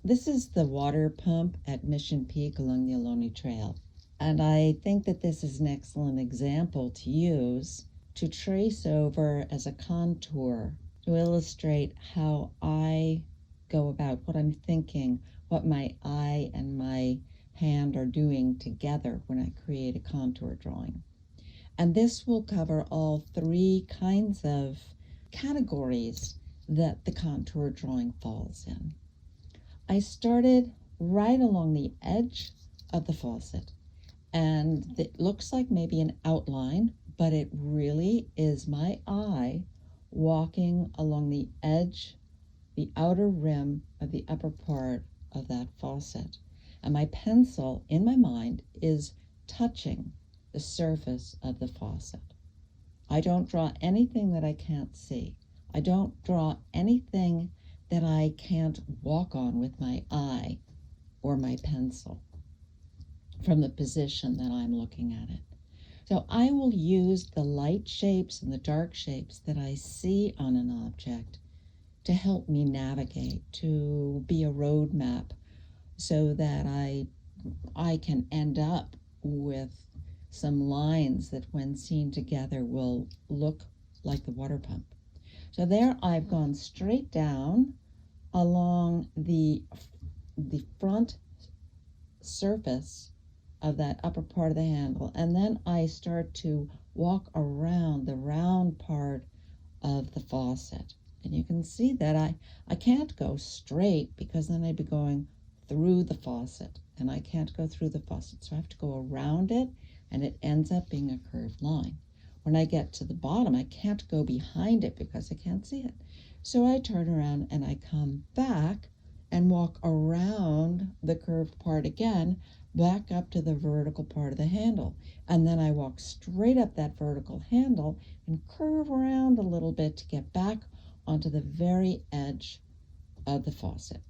This is the water pump at Mission Peak along the Ohlone Trail. And I think that this is an excellent example to use to trace over as a contour to illustrate how I go about what I'm thinking, what my eye and my hand are doing together when I create a contour drawing. And this will cover all three kinds of categories that the contour drawing falls in. I started right along the edge of the faucet, and it looks like maybe an outline, but it really is my eye walking along the edge, the outer rim of the upper part of that faucet. And my pencil, in my mind, is touching the surface of the faucet. I don't draw anything that I can't see. I don't draw anything that I can't walk on with my eye or my pencil from the position that I'm looking at it. So I will use the light shapes and the dark shapes that I see on an object to help me navigate, to be a road map, so that I can end up with some lines that when seen together will look like the water pump. So there I've gone straight down along the front surface of that upper part of the handle, and then I start to walk around the round part of the faucet. And you can see that I can't go straight, because then I'd be going through the faucet, and I can't go through the faucet, so I have to go around it, and it ends up being a curved line. When I get to the bottom, I can't go behind it because I can't see it. So I turn around and I come back and walk around the curved part again, back up to the vertical part of the handle. And then I walk straight up that vertical handle and curve around a little bit to get back onto the very edge of the faucet.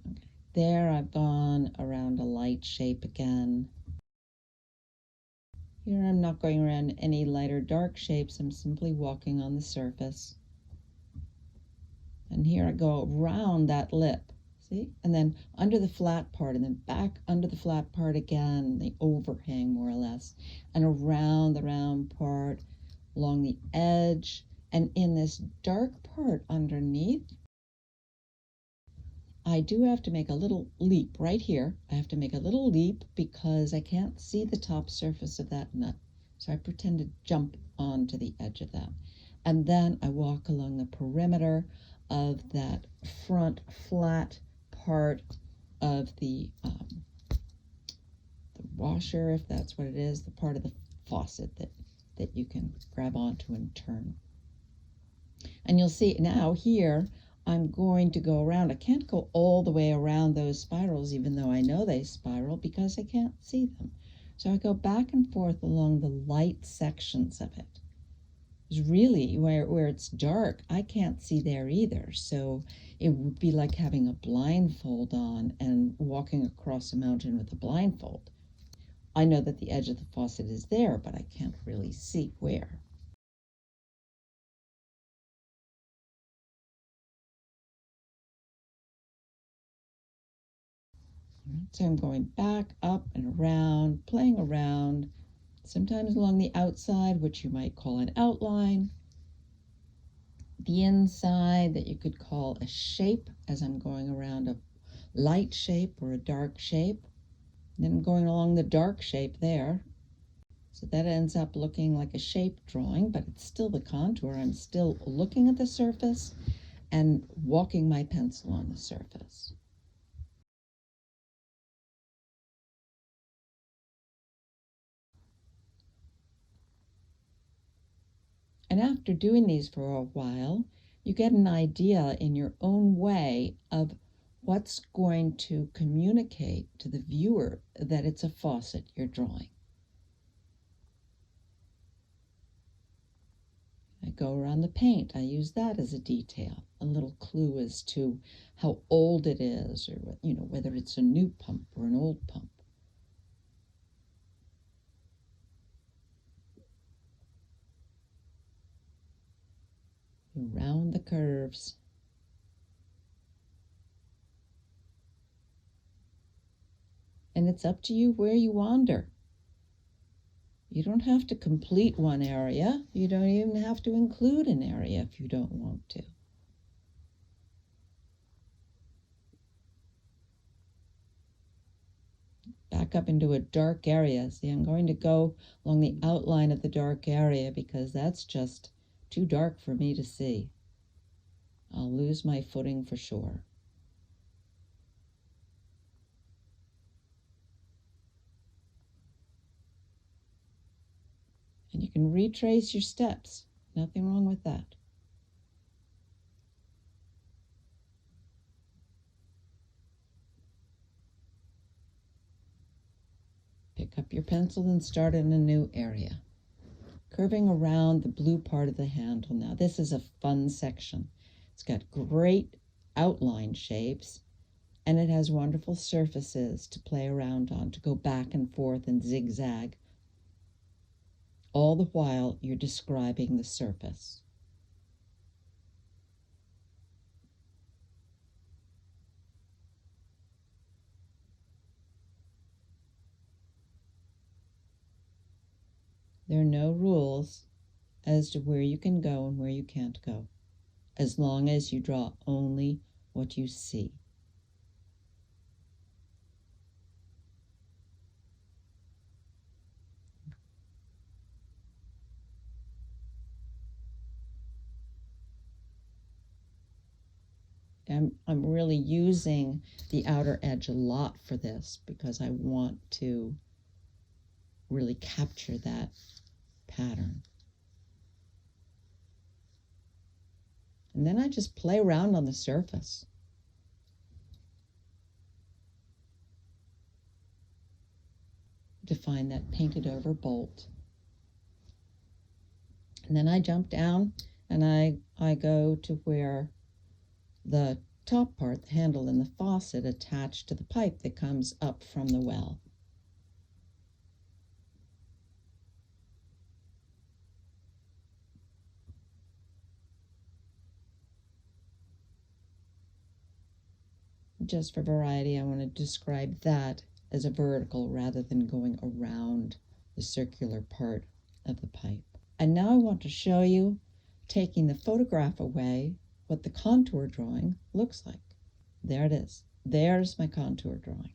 Okay. There I've gone around a light shape again. Here I'm not going around any light or dark shapes, I'm simply walking on the surface. And here I go around that lip, see? And then under the flat part, and then back under the flat part again, the overhang more or less, and around the round part, along the edge, and in this dark part underneath, I do have to make a little leap right here. I have to make a little leap because I can't see the top surface of that nut. So I pretend to jump onto the edge of that. And then I walk along the perimeter of that front flat part of the washer, if that's what it is, the part of the faucet that you can grab onto and turn. And you'll see now here, I'm going to go around. I can't go all the way around those spirals, even though I know they spiral, because I can't see them. So I go back and forth along the light sections of it. It's really where it's dark, I can't see there either. So it would be like having a blindfold on and walking across a mountain with a blindfold. I know that the edge of the faucet is there, but I can't really see where. So I'm going back, up, and around, playing around, sometimes along the outside, which you might call an outline, the inside that you could call a shape, as I'm going around a light shape or a dark shape. And then I'm going along the dark shape there. So that ends up looking like a shape drawing, but it's still the contour. I'm still looking at the surface and walking my pencil on the surface. And after doing these for a while, you get an idea in your own way of what's going to communicate to the viewer that it's a faucet you're drawing. I go around the paint. I use that as a detail, a little clue as to how old it is, or whether it's a new pump or an old pump. around the curves. And it's up to you where you wander. You don't have to complete one area. You don't even have to include an area if you don't want to. Back up into a dark area. See, I'm going to go along the outline of the dark area because that's just too dark for me to see. I'll lose my footing for sure. And you can retrace your steps. Nothing wrong with that. Pick up your pencil and start in a new area. Curving around the blue part of the handle. Now this is a fun section. It's got great outline shapes and it has wonderful surfaces to play around on, to go back and forth and zigzag. All the while you're describing the surface. There are no rules as to where you can go and where you can't go, as long as you draw only what you see. I'm really using the outer edge a lot for this because I want to really capture that pattern. And then I just play around on the surface. Define that painted over bolt. And then I jump down and I go to where the top part, the handle and the faucet, attached to the pipe that comes up from the well. Just for variety, I want to describe that as a vertical rather than going around the circular part of the pipe. And now I want to show you, taking the photograph away, what the contour drawing looks like. There it is. There's my contour drawing.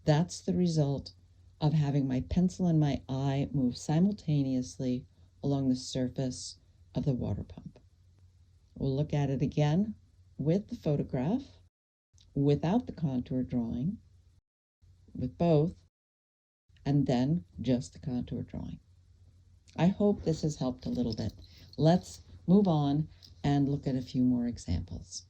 That's the result of having my pencil and my eye move simultaneously along the surface of the water pump. We'll look at it again with the photograph, without the contour drawing, with both, and then just the contour drawing. I hope this has helped a little bit. Let's move on and look at a few more examples.